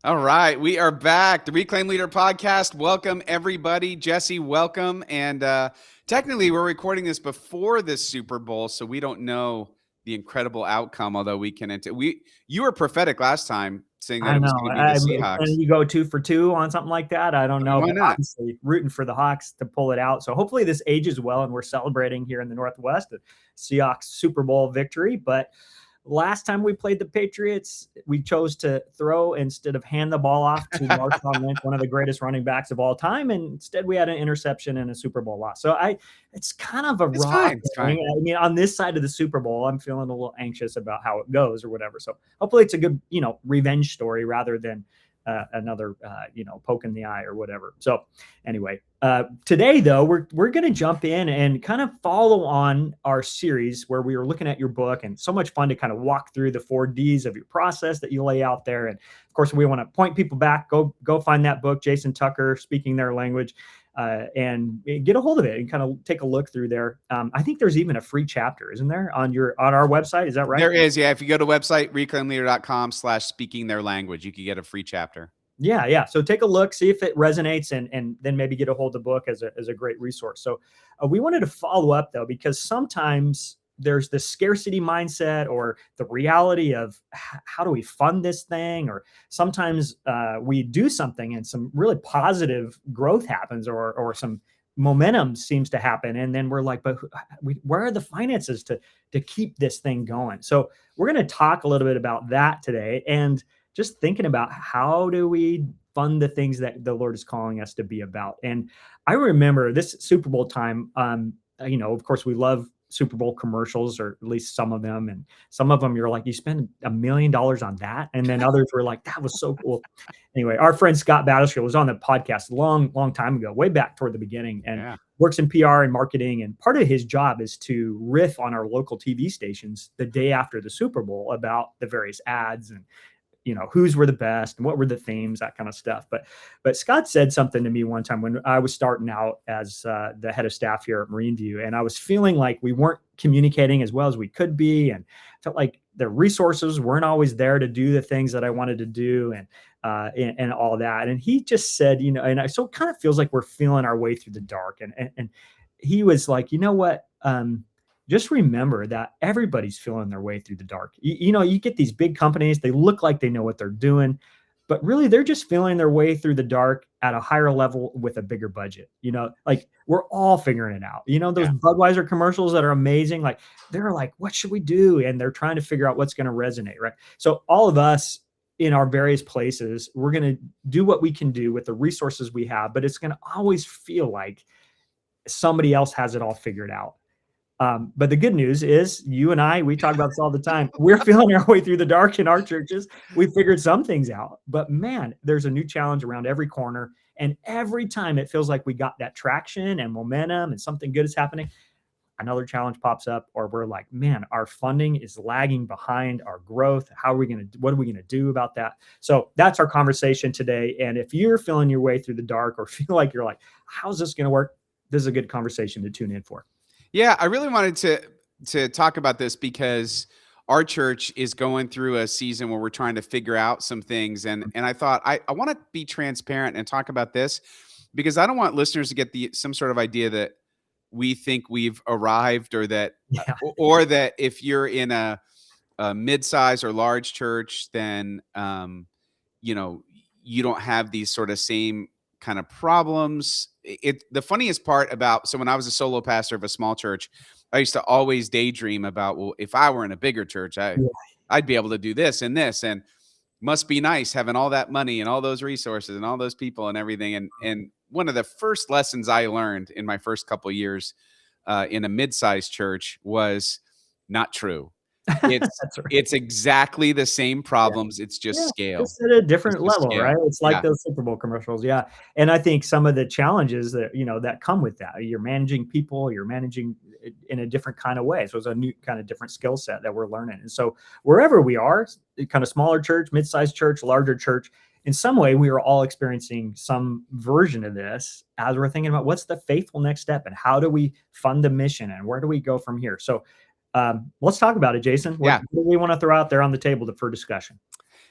All right, we are back. The Reclaim Leader podcast. Welcome, everybody. Jesse, welcome. And technically, we're recording this before the Super Bowl, so we don't know the incredible outcome. Although we can, you were prophetic last time, saying that I it was know. going to be the Can Seahawks. you go 2 for 2 on something like that? I don't know, Why but not? obviously rooting for the Hawks to pull it out. So hopefully this ages well, and we're celebrating here in the Northwest the Seahawks Super Bowl victory. But last time we played the Patriots, we chose to throw instead of hand the ball off to Marshawn Lynch, one of the greatest running backs of all time. And instead we had an interception and a Super Bowl loss. So it's kind of a It's raw fine. It's thing. fine. I mean, on this side of the Super Bowl, I'm feeling a little anxious about how it goes or whatever. So hopefully it's a good, revenge story rather than another, poke in the eye or whatever. So anyway, today though, we're going to jump in and kind of follow on our series where we were looking at your book, and so much fun to kind of walk through the 4Ds of your process that you lay out there. And of course, we want to point people back, go find that book, Jason Tucker, Speaking Their Language. And get a hold of it and kind of take a look through there. I think there's even a free chapter, isn't there, on our website? Is that right? There is, yeah. If you go to website reclaimleader.com/speaking their language, you can get a free chapter. Yeah. So take a look, see if it resonates, and then maybe get a hold of the book as a great resource. So we wanted to follow up though, because sometimes there's the scarcity mindset or the reality of how do we fund this thing, or sometimes we do something and some really positive growth happens, or some momentum seems to happen, and then we're like, but where are the finances to keep this thing going? So we're going to talk a little bit about that today, and just thinking about how do we fund the things that the Lord is calling us to be about. And I remember this Super Bowl time, of course we love Super Bowl commercials, or at least some of them. And some of them you're like, you spend $1 million on that. And then others were like, that was so cool. Anyway, our friend Scott Battleshield was on the podcast long time ago, way back toward the beginning, and works in PR and marketing. And part of his job is to riff on our local TV stations the day after the Super Bowl about the various ads and whose were the best and what were the themes, that kind of stuff. But Scott said something to me one time when I was starting out as the head of staff here at Marine View, and I was feeling like we weren't communicating as well as we could be, and felt like the resources weren't always there to do the things that I wanted to do, and all that. And he just said, so it kind of feels like we're feeling our way through the dark. And he was like, you know what? Just remember that everybody's feeling their way through the dark. You get these big companies, they look like they know what they're doing, but really they're just feeling their way through the dark at a higher level with a bigger budget. Like we're all figuring it out. Those Budweiser commercials that are amazing, like they're like, what should we do? And they're trying to figure out what's going to resonate, right? So all of us in our various places, we're going to do what we can do with the resources we have, but it's going to always feel like somebody else has it all figured out. But the good news is you and I, we talk about this all the time. We're feeling our way through the dark in our churches. We figured some things out, but man, there's a new challenge around every corner. And every time it feels like we got that traction and momentum and something good is happening, another challenge pops up, or we're like, man, our funding is lagging behind our growth. What are we going to do about that? So that's our conversation today. And if you're feeling your way through the dark, or feel like you're like, how's this going to work? This is a good conversation to tune in for. Yeah, I really wanted to talk about this because our church is going through a season where we're trying to figure out some things. And I thought I want to be transparent and talk about this, because I don't want listeners to get some sort of idea that we think we've arrived, or that if you're in a mid-size or large church, then you don't have these sort of same kind of problems. The funniest part about, so when I was a solo pastor of a small church, I used to always daydream about, well, if I were in a bigger church, I'd be able to do this, and must be nice having all that money and all those resources and all those people and everything. And one of the first lessons I learned in my first couple of years in a mid-sized church was not true. It's exactly the same problems. It's just scale. It's at a different level, right? It's like those Super Bowl commercials. Yeah. And I think some of the challenges that, that come with that, you're managing people, you're managing in a different kind of way. So it's a new kind of different skill set that we're learning. And so wherever we are, kind of smaller church, mid-sized church, larger church, in some way, we are all experiencing some version of this as we're thinking about what's the faithful next step, and how do we fund the mission, and where do we go from here? So let's talk about it, Jason. What do we want to throw out there on the table for discussion?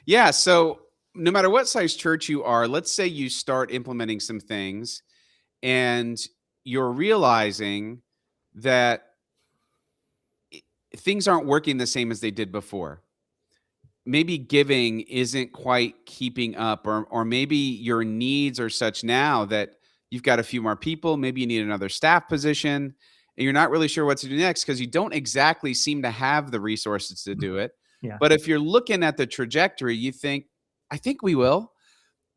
Yeah. So no matter what size church you are, let's say you start implementing some things and you're realizing that things aren't working the same as they did before. Maybe giving isn't quite keeping up, or maybe your needs are such now that you've got a few more people, maybe you need another staff position, and you're not really sure what to do next because you don't exactly seem to have the resources to do it. Yeah. But if you're looking at the trajectory, you think, I think we will.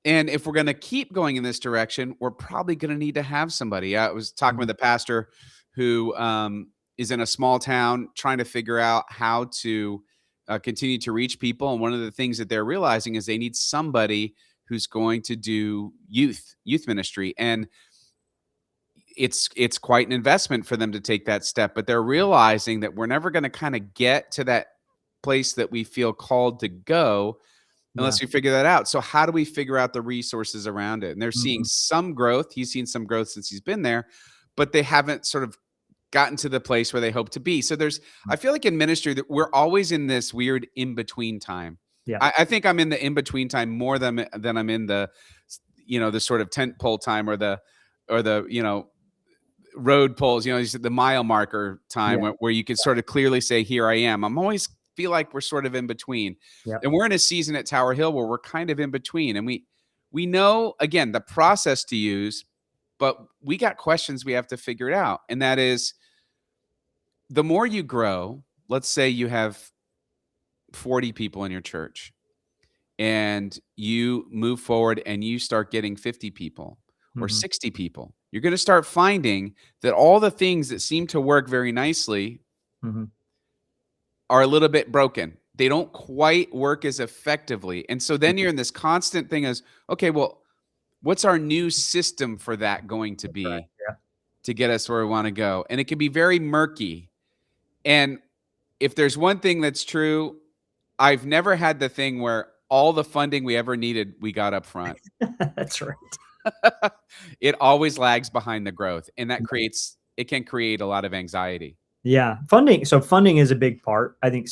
And if we're going to keep going in this direction, we're probably going to need to have somebody. I was talking with a pastor who is in a small town trying to figure out how to continue to reach people. And one of the things that they're realizing is they need somebody who's going to do youth ministry. And it's quite an investment for them to take that step. But they're realizing that we're never going to kind of get to that place that we feel called to go unless we figure that out. So how do we figure out the resources around it? And they're seeing some growth. He's seen some growth since he's been there, but they haven't sort of gotten to the place where they hope to be. So I feel like in ministry that we're always in this weird in-between time. Yeah. I think I'm in the in-between time more than I'm in the, the sort of tent pole time or the, road poles, the mile marker time where you can sort of clearly say, here I am. I'm always feel like we're sort of in between. And we're in a season at Tower Hill where we're kind of in between. And we know, again, the process to use, but we got questions we have to figure it out. And that is, the more you grow, let's say you have 40 people in your church and you move forward and you start getting 50 people or 60 people, you're going to start finding that all the things that seem to work very nicely are a little bit broken. They don't quite work as effectively. And so then you're in this constant thing as, okay, well, what's our new system for that going to be to get us where we want to go? And it can be very murky. And if there's one thing that's true, I've never had the thing where all the funding we ever needed, we got up front. That's right. It always lags behind the growth. And that can create a lot of anxiety. Yeah. Funding. So funding is a big part. I think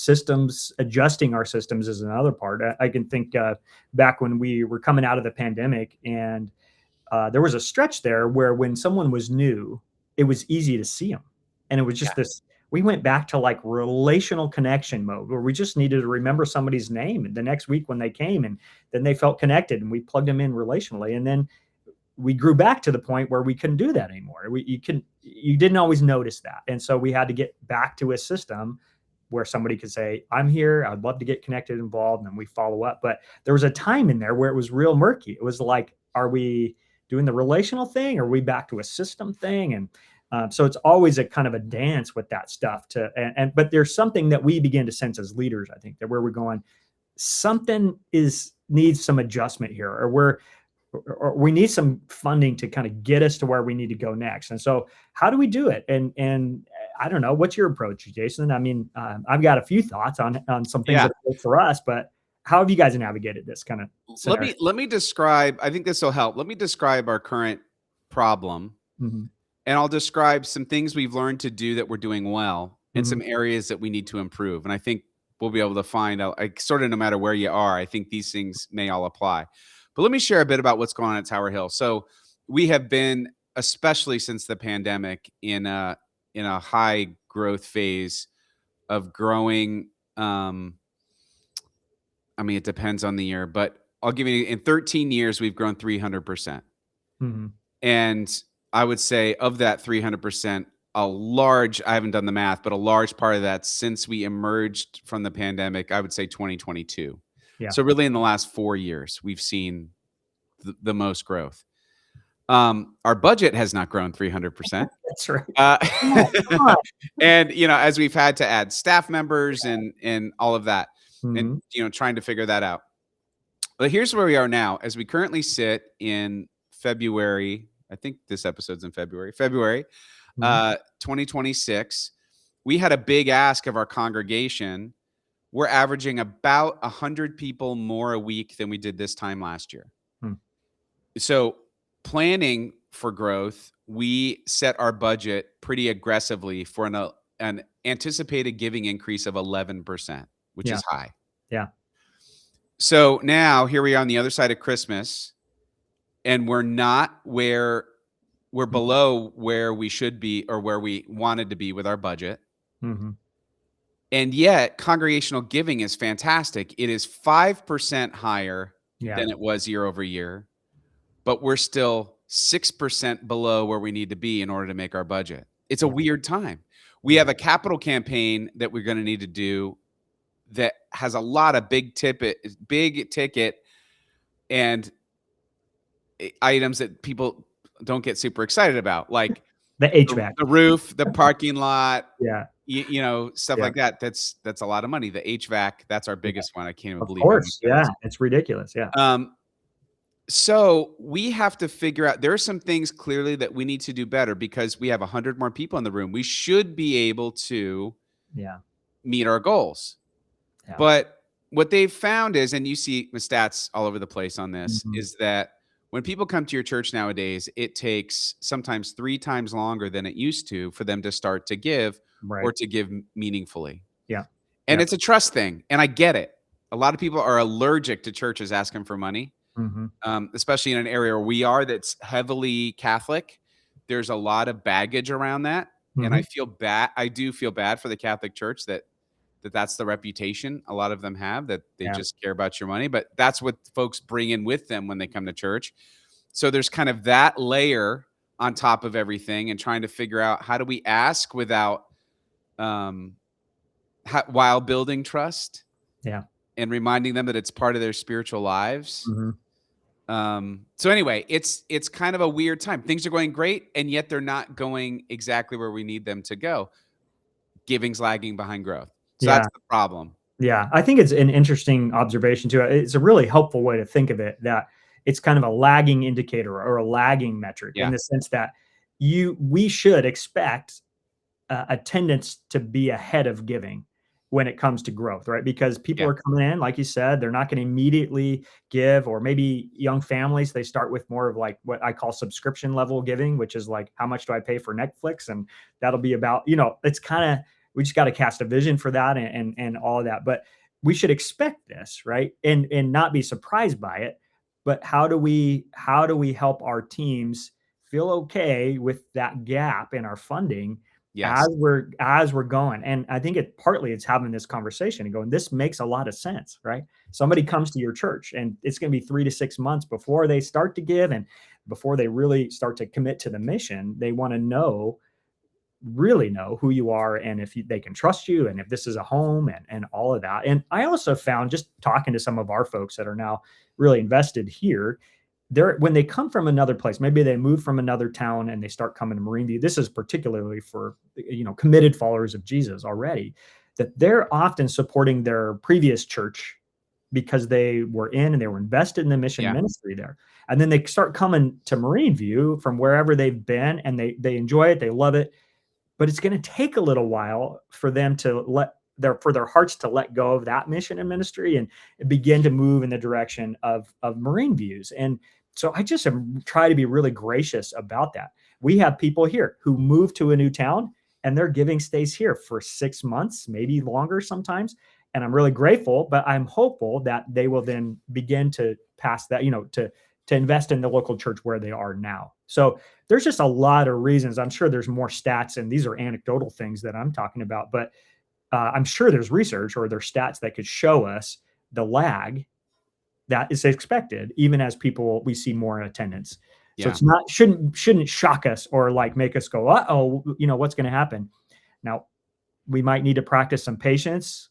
adjusting our systems is another part. I can think back when we were coming out of the pandemic and there was a stretch there where when someone was new, it was easy to see them. And it was just we went back to like relational connection mode where we just needed to remember somebody's name the next week when they came, and then they felt connected and we plugged them in relationally. And then we grew back to the point where we couldn't do that anymore. You didn't always notice that. And so we had to get back to a system where somebody could say, I'm here, I'd love to get connected, involved, and then we follow up. But there was a time in there where it was real murky. It was like, are we doing the relational thing? Or are we back to a system thing? And so it's always a kind of a dance with that stuff but there's something that we begin to sense as leaders, I think, that where we're going, something needs some adjustment here, or we need some funding to kind of get us to where we need to go next. And so how do we do it? And I don't know, what's your approach, Jason? I mean, I've got a few thoughts on some things that work for us, but how have you guys navigated this kind of scenario? Let me describe, I think this will help. Let me describe our current problem. And I'll describe some things we've learned to do that we're doing well and some areas that we need to improve. And I think we'll be able to find out, sort of no matter where you are, I think these things may all apply. But let me share a bit about what's going on at Tower Hill. So we have been, especially since the pandemic, in a high growth phase of growing. I mean, it depends on the year, but I'll give you, in 13 years, we've grown 300%. And I would say of that 300%, I haven't done the math, but a large part of that since we emerged from the pandemic, I would say 2022. So really in the last 4 years, we've seen the most growth. Our budget has not grown 300%. That's right. And, as we've had to add staff members and all of that, and, trying to figure that out. But here's where we are now. As we currently sit in February, I think this episode's in February, 2026, we had a big ask of our congregation. We're averaging about 100 people more a week than we did this time last year. So planning for growth, we set our budget pretty aggressively for an anticipated giving increase of 11%, which is high. So now here we are on the other side of Christmas, and we're below where we should be or where we wanted to be with our budget. Mm-hmm. And yet congregational giving is fantastic. It is 5% higher Yeah. than it was year over year, but we're still 6% below where we need to be in order to make our budget. It's a weird time. We have a capital campaign that we're going to need to do that has a lot of big ticket and items that people don't get super excited about, like The HVAC. the roof, the parking lot, Yeah. you know, stuff Yeah. like that. That's a lot of money. The HVAC, that's our biggest one. I can't even Of believe how much course. that Yeah. is. It's ridiculous. Yeah. So we have to figure out, there are some things clearly that we need to do better because we have 100 more people in the room. We should be able to Yeah. meet our goals. Yeah. But what they've found is, and you see the stats all over the place on this, Mhm. is that when people come to your church nowadays, it takes sometimes 3 times longer than it used to for them to start to give or Right. to give meaningfully. Yeah. And Yep. it's a trust thing. And I get it. A lot of people are allergic to churches asking for money, Mhm. especially in an area where we are that's heavily Catholic. There's a lot of baggage around that. And I Mhm. feel bad. I do feel bad for the Catholic Church that's the reputation a lot of them have, that they Yeah. just care about your money. But that's what folks bring in with them when they come to church. So there's kind of that layer on top of everything, and trying to figure out, how do we ask without while building trust Yeah. and reminding them that it's part of their spiritual lives. Mhm. So anyway, it's kind of a weird time. Things are going great, and yet they're not going exactly where we need them to go. Giving's lagging behind growth. So Yeah. that's the problem. Yeah. I think it's an interesting observation too. It's a really helpful way to think of it, that it's kind of a lagging indicator or a lagging metric in Yeah. the sense that we should expect attendance to be ahead of giving when it comes to growth, right? Because people Yeah. are coming in, like you said, they're not going to immediately give, or maybe young families, they start with more of like what I call subscription level giving, which is like, how much do I pay for Netflix? And that'll be about, it's kind of, we just got to cast a vision for that and all of that. But we should expect this, right? And not be surprised by it. But how do we help our teams feel okay with that gap in our funding Yes. as we're going? And I think it's having this conversation and going, this makes a lot of sense, right? Somebody comes to your church and it's going to be 3 to 6 months before they start to give, and before they really start to commit to the mission. They want to really know who you are, and if they can trust you, and if this is a home, and all of that. And I also found, just talking to some of our folks that are now really invested here, when they come from another place, maybe they move from another town and they start coming to Marine View. This is particularly for committed followers of Jesus already, that they're often supporting their previous church because they were in and they were invested in the mission ministry there. And then they start coming to Marine View from wherever they've been, and they enjoy it, they love it. But it's going to take a little while for them to for their hearts to let go of that mission and ministry and begin to move in the direction of Marine Views. And so I just try to be really gracious about that. We have people here who move to a new town and their giving stays here for 6 months, maybe longer sometimes. And I'm really grateful, but I'm hopeful that they will then begin to pass that, to invest in the local church where they are now. So there's just a lot of reasons. I'm sure there's more stats, and these are anecdotal things that I'm talking about, but I'm sure there's research or there's stats that could show us the lag that is expected, even as we see more in attendance. So it's not, shouldn't shock us or like make us go, uh-oh, what's going to happen? Now, we might need to practice some patience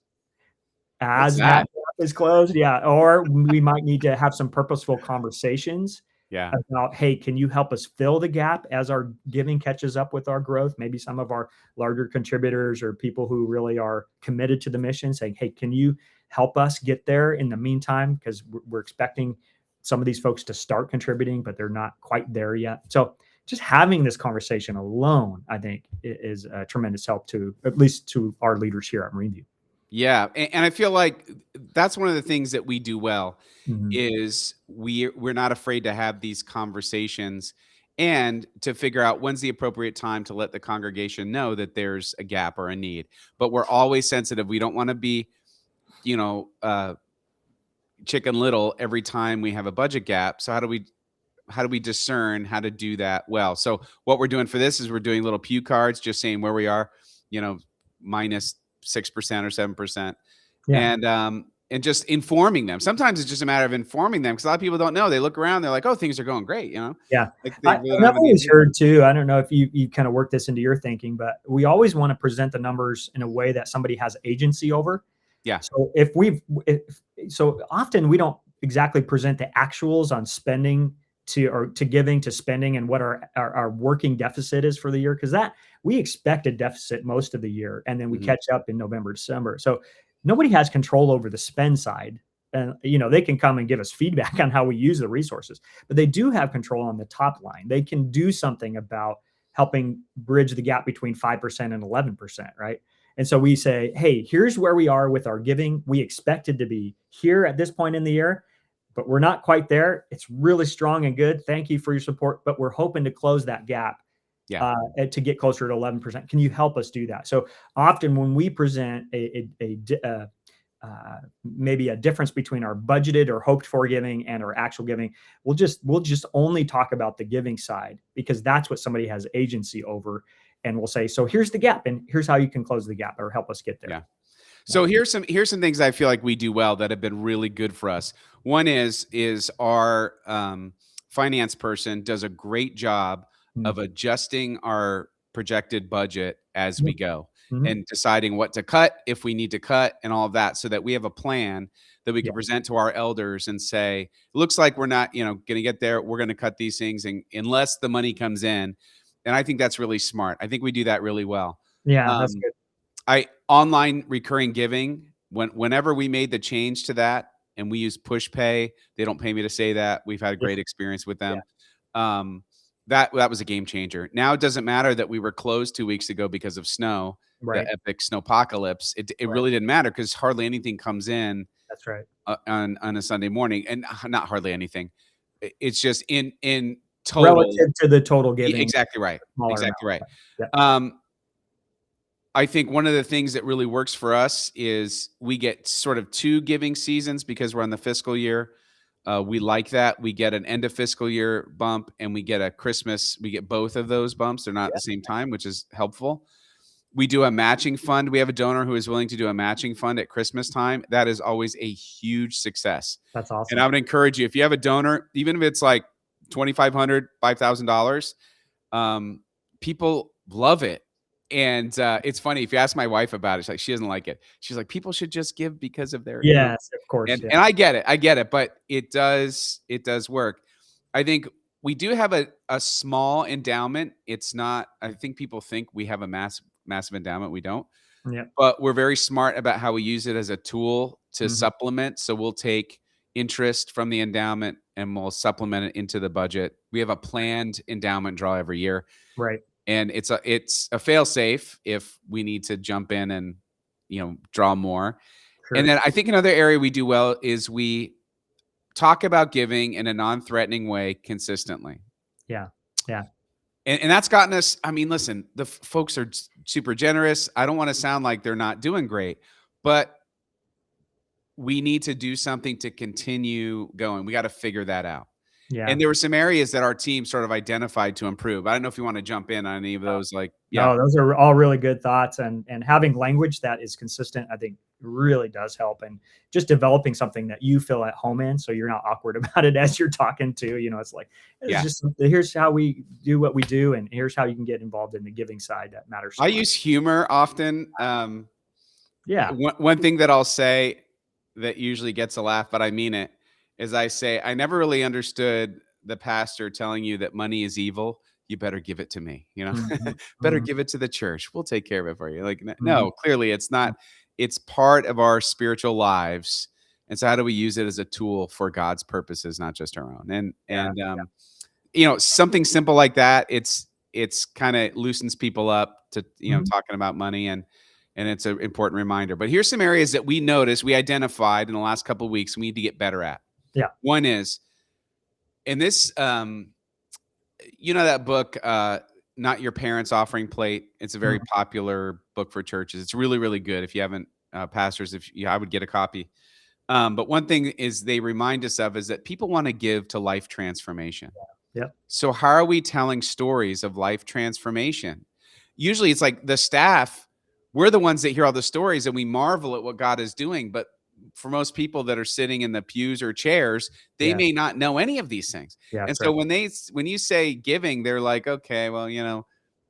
as that is closed. Yeah. Or we might need to have some purposeful conversations about, hey, can you help us fill the gap as our giving catches up with our growth? Maybe some of our larger contributors or people who really are committed to the mission saying, hey, can you help us get there in the meantime? Because we're expecting some of these folks to start contributing, but they're not quite there yet. So just having this conversation alone, I think, is a tremendous help at least to our leaders here at Marine View. Yeah. And I feel like that's one of the things that we do well, is we're not afraid to have these conversations and to figure out when's the appropriate time to let the congregation know that there's a gap or a need. But we're always sensitive. We don't want to be, Chicken Little every time we have a budget gap. So how do we discern how to do that well? So what we're doing for this is we're doing little pew cards, just saying where we are, you know, minus 6% or 7%, Yeah. and just informing them. Sometimes it's just a matter of informing them because a lot of people don't know. They look around, they're like, oh, things are going great, Yeah. like they really don't I've have any always idea. heard too, I don't know if you kind of work this into your thinking, but we always want to present the numbers in a way that somebody has agency over. Yeah, So so often we don't exactly present the actuals on spending to giving to spending and what our working deficit is for the year, because that we expect a deficit most of the year and then we mhm, catch up in November, December. So nobody has control over the spend side. And they can come and give us feedback on how we use the resources, but they do have control on the top line. They can do something about helping bridge the gap between 5% and 11%, right? And so we say, hey, here's where we are with our giving. We expected to be here at this point in the year, but we're not quite there. It's really strong and good. Thank you for your support, but we're hoping to close that gap yeah, to get closer to 11%. Can you help us do that? So often when we present maybe a difference between our budgeted or hoped for giving and our actual giving, we'll just only talk about the giving side because that's what somebody has agency over. And we'll say, so here's the gap and here's how you can close the gap or help us get there. yeah. So here's some things I feel like we do well that have been really good for us. One is our finance person does a great job Mm. of adjusting our projected budget as we go Mhm. and deciding what to cut if we need to cut and all of that, so that we have a plan that we Yeah. can present to our elders and say, it looks like we're not, going to get there. We're going to cut these things, and unless the money comes in. And I think that's really smart. I think we do that really well. Yeah, that's Um, good. I online recurring giving, whenever we made the change to that and we use push pay, they don't pay me to say that. We've had a Yeah. great experience with Yeah. them. Um, that was a game changer. Now it doesn't matter that we were closed 2 weeks ago because of snow, the Right. epic snowpocalypse. It Right. really didn't matter because hardly anything comes in That's right. on a Sunday morning, and not hardly anything. It's just in total. Relative to the total giving, Exactly right. smaller amount. Exactly right. Yeah. Um, I think one of the things that really works for us is we get sort of 2 giving seasons because we're on the fiscal year. We like that. We get an end of fiscal year bump and we get a Christmas. We get both of those bumps. They're not at Yeah. the same time, which is helpful. We do a matching fund. We have a donor who is willing to do a matching fund at Christmas time. That is always a huge success. That's And awesome. I would encourage you, if you have a donor, even if it's like $2,500, $5,000, people love it. And it's funny, if you ask my wife about it, she's like, she doesn't like it. She's like, people should just give because of their, Yes, of course. and Yeah. and I get it, but it does work. I think we do have a small endowment. It's not, I think people think we have a massive endowment. We don't, Yeah. but we're very smart about how we use it as a tool to Mhm. supplement. So we'll take interest from the endowment and we'll supplement it into the budget. We have a planned endowment draw every year, Right. and it's a fail safe if we need to jump in and draw more. And Sure. then I think another area we do well is we talk about giving in a non-threatening way consistently. Yeah. Yeah. And that's gotten us, I mean, listen, the folks are super generous. I don't want to sound like they're not doing great, but we need to do something to continue going. We got to figure that out. Yeah. And there were some areas that our team sort of identified to improve. I don't know if you want to jump in on any of those. Like, yeah, No, those are all really good thoughts, and having language that is consistent, I think, really does help. And just developing something that you feel at home in, so you're not awkward about it as you're talking to. It's like Yeah. just here's how we do what we do, and here's how you can get involved in the giving side that matters. So I much. use humor often. Yeah. One thing that I'll say that usually gets a laugh, but I mean it, is I say, I never really understood the pastor telling you that money is evil. You better give it to me, Mhm. better Mhm. give it to the church. We'll take care of it for you. Like, Mhm. no, clearly it's not. It's part of our spiritual lives. And so how do we use it as a tool for God's purposes, not just our own? And, Yeah. something simple like that, it's kind of loosens people up to, Mhm. talking about money, and it's an important reminder. But here's some areas that we noticed, we identified in the last couple of weeks we need to get better at. Yeah. One is, in this, that book, Not Your Parents' Offering Plate. It's a very Mhm. popular book for churches. It's really, really good. If you haven't, pastors, I would get a copy. But one thing is they remind us of is that people want to give to life transformation. Yep. So how are we telling stories of life transformation? Usually it's like the staff, we're the ones that hear all the stories and we marvel at what God is doing. But for most people that are sitting in the pews or chairs, they Yeah. may not know any of these things. Yeah. And That's so right. when you say giving, they're like, okay, well, they Mm.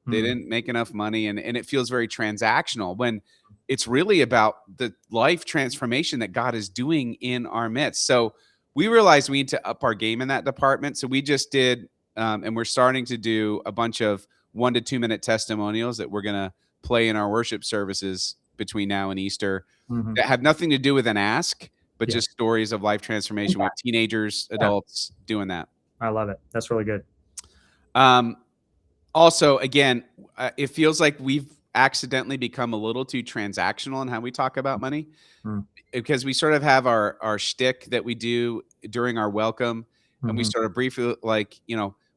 didn't make enough money, and it feels very transactional when it's really about the life transformation that God is doing in our midst. So we realized we need to up our game in that department. So we just did, and we're starting to do a bunch of 1 to 2 minute testimonials that we're going to play in our worship services between now and Easter Mhm. that have nothing to do with an ask, but Yeah. just stories of life transformation with Impact. teenagers, Yeah. adults doing that. I love it. That's really good. Um, Also, again, it feels like we've accidentally become a little too transactional in how we talk about money Mm. because we sort of have our shtick that we do during our welcome, and we Mhm. sort of briefly like,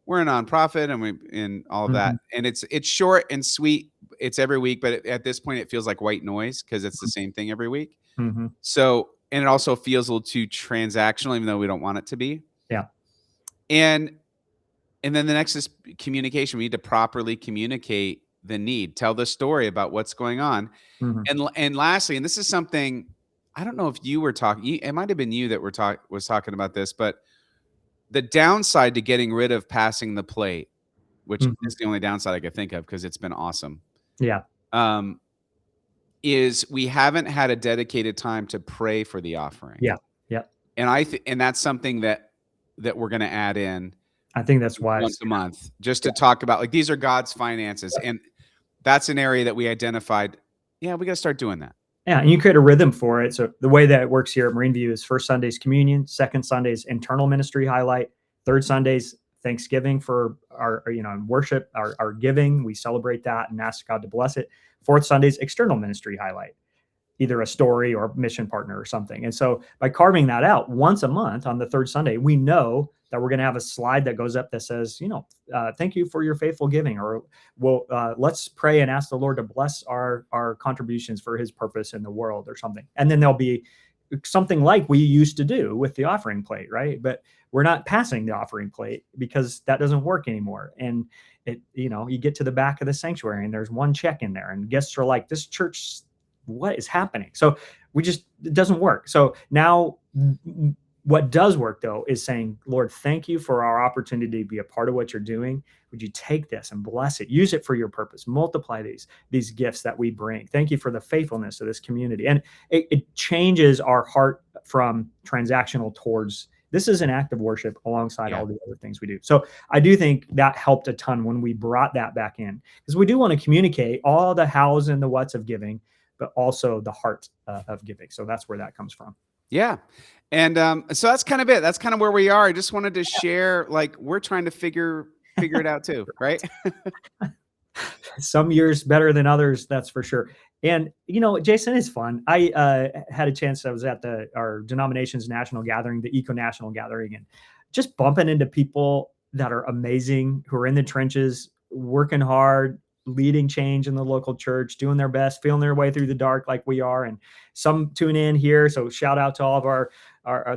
we're a nonprofit and we and all of that, Mhm. and it's short and sweet. It's every week, but at this point, it feels like white noise because it's the same thing every week. Mhm. So, and it also feels a little too transactional, even though we don't want it to be. Yeah. And and then the next is communication. We need to properly communicate the need, tell the story about what's going on. Mhm. And lastly, and this is something I don't know if you were talking, it might have been you that was talking about this, but the downside to getting rid of passing the plate, which Mhm. is the only downside I could think of because it's been awesome, Yeah. um, is we haven't had a dedicated time to pray for the offering. Yeah. Yeah. And that's something that we're going to add in I think that's once wise. a month just to Yeah. talk about like these are God's finances. And that's an area that we identified. Yeah, we got to start doing that. Yeah, and you create a rhythm for it. So the way that it works here at Marine View is first Sunday's communion, second Sunday's internal ministry highlight, third Sunday's Thanksgiving for our worship, our giving. We celebrate that and ask God to bless it. Fourth Sunday's external ministry highlight, either a story or mission partner or something. And so by carving that out once a month on the third Sunday, we know that we're going to have a slide that goes up that says, thank you for your faithful giving, or let's pray and ask the Lord to bless our contributions for His purpose in the world, or something. And then there'll be something like we used to do with the offering plate, right? But we're not passing the offering plate because that doesn't work anymore. And you get to the back of the sanctuary and there's one check in there, and guests are like, "This church, what is happening?" So it doesn't work. So now what does work though is saying, "Lord, thank you for our opportunity to be a part of what you're doing. Would you take this and bless it, use it for your purpose, multiply these gifts that we bring. Thank you for the faithfulness of this community." And it changes our heart from transactional towards, this is an act of worship alongside Yeah. all the other things we do. So I do think that helped a ton when we brought that back in, because we do want to communicate all the hows and the whats of giving, but also the heart of giving. So that's where that comes from. Yeah. And so that's kind of it. That's kind of where we are. I just wanted to share, like, we're trying to figure it out too, right? Some years better than others, that's for sure. And Jason, is fun. I had a chance. I was at our denomination's national gathering, the Eco National Gathering, and just bumping into people that are amazing, who are in the trenches, working hard, leading change in the local church, doing their best, feeling their way through the dark like we are. And some tune in here, so shout out to all of our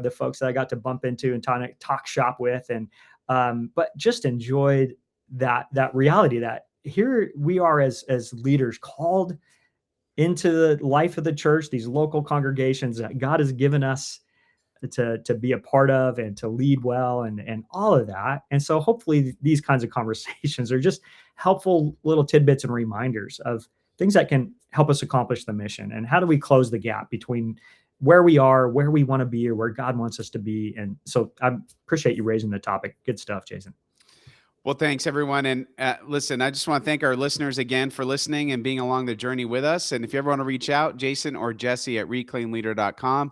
the folks that I got to bump into and talk shop with, and but just enjoyed that reality that here we are as leaders, called into the life of the church, these local congregations that God has given us to be a part of and to lead well, and all of that. And so hopefully these kinds of conversations are just helpful little tidbits and reminders of things that can help us accomplish the mission, and how do we close the gap between where we are, where we want to be, or where God wants us to be. And so I appreciate you raising the topic. Good stuff, Jason. Well, thanks everyone. And listen, I just want to thank our listeners again for listening and being along the journey with us. And if you ever want to reach out, Jason or Jesse at reclaimleader.com.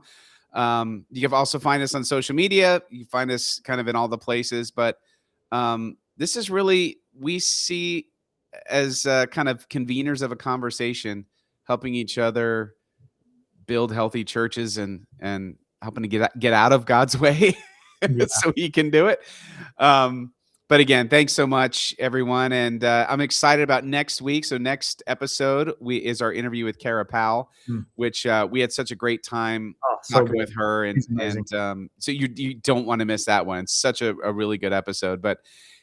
You can also find us on social media. You find us kind of in all the places, but this is really, we see as kind of conveners of a conversation, helping each other build healthy churches and helping to get out of God's way Yeah. so He can do it. But again, thanks so much, everyone, and I'm excited about next week. So next episode is our interview with Kara Powell, Mm. which we had such a great time Oh, so talking good. with her, and She's amazing. so you don't want to miss that one. It's such a really good episode. But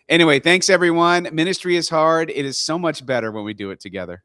anyway, thanks everyone. Ministry is hard. It is so much better when we do it together.